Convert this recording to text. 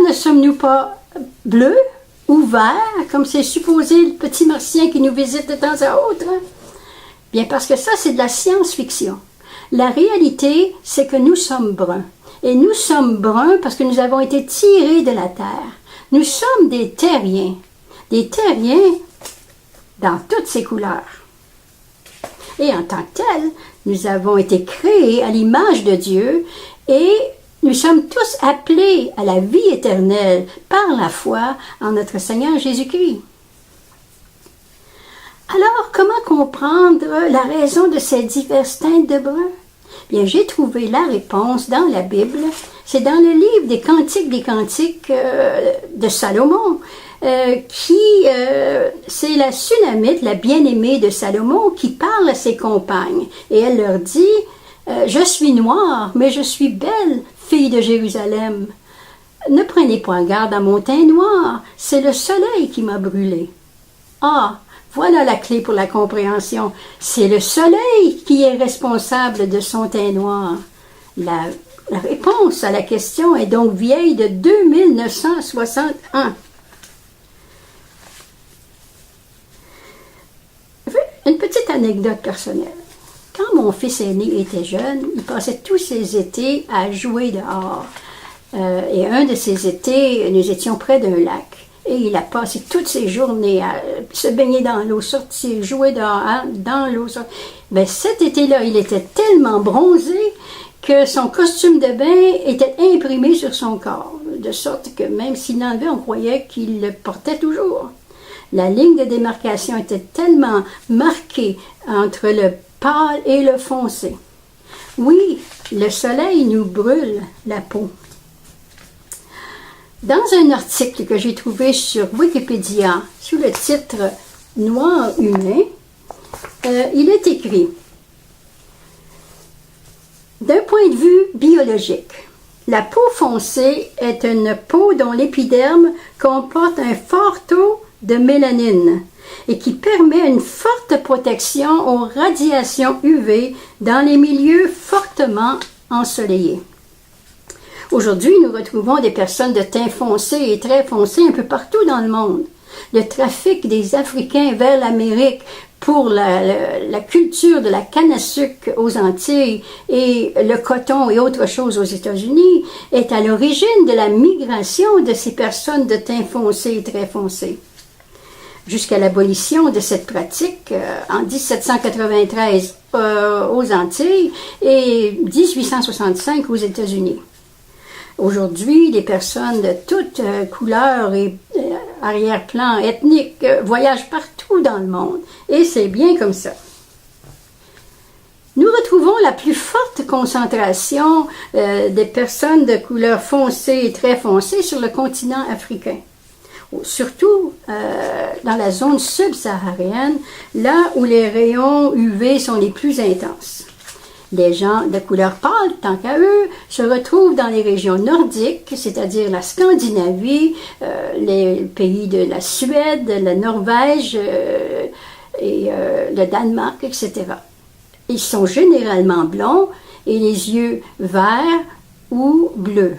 ne sommes-nous pas bleus ou verts, comme c'est supposé le petit martien qui nous visite de temps à autre? Bien, parce que ça, c'est de la science-fiction. La réalité, c'est que nous sommes bruns. Et nous sommes bruns parce que nous avons été tirés de la terre. Nous sommes des terriens dans toutes ses couleurs. Et en tant que tels, nous avons été créés à l'image de Dieu et nous sommes tous appelés à la vie éternelle par la foi en notre Seigneur Jésus-Christ. Alors, comment comprendre la raison de ces diverses teintes de brun? Bien, j'ai trouvé la réponse dans la Bible. C'est dans le livre des Cantiques de Salomon, c'est la Sunamite, la bien-aimée de Salomon, qui parle à ses compagnes. Et elle leur dit, je suis noire, mais je suis belle, fille de Jérusalem. Ne prenez point garde à mon teint noir, c'est le soleil qui m'a brûlée. Ah, voilà la clé pour la compréhension. C'est le soleil qui est responsable de son teint noir. La réponse à la question est donc vieille de 2961. Une petite anecdote personnelle. Quand mon fils aîné était jeune, il passait tous ses étés à jouer dehors. Et un de ces étés, nous étions près d'un lac. Et il a passé toutes ses journées à se baigner dans l'eau, sortir, jouer dehors, dans l'eau. Mais cet été-là, il était tellement bronzé que son costume de bain était imprimé sur son corps, de sorte que même s'il l'enlevait, on croyait qu'il le portait toujours. La ligne de démarcation était tellement marquée entre le pâle et le foncé. Oui, le soleil nous brûle la peau. Dans un article que j'ai trouvé sur Wikipédia, sous le titre « Noir humain », il est écrit « D'un point de vue biologique, la peau foncée est une peau dont l'épiderme comporte un fort taux de mélanine et qui permet une forte protection aux radiations UV dans les milieux fortement ensoleillés. Aujourd'hui, nous retrouvons des personnes de teint foncé et très foncé un peu partout dans le monde. Le trafic des Africains vers l'Amérique pour la culture de la canne à sucre aux Antilles et le coton et autres choses aux États-Unis est à l'origine de la migration de ces personnes de teint foncé et très foncé. Jusqu'à l'abolition de cette pratique en 1793 aux Antilles et 1865 aux États-Unis. Aujourd'hui, les personnes de toutes couleurs et arrière-plan ethniques voyagent partout dans le monde et c'est bien comme ça. Nous retrouvons la plus forte concentration des personnes de couleur foncée et très foncée sur le continent africain. Surtout dans la zone subsaharienne, là où les rayons UV sont les plus intenses. Les gens de couleur pâle, tant qu'à eux, se retrouvent dans les régions nordiques, c'est-à-dire la Scandinavie, les pays de la Suède, la Norvège et le Danemark, etc. Ils sont généralement blonds et les yeux verts ou bleus.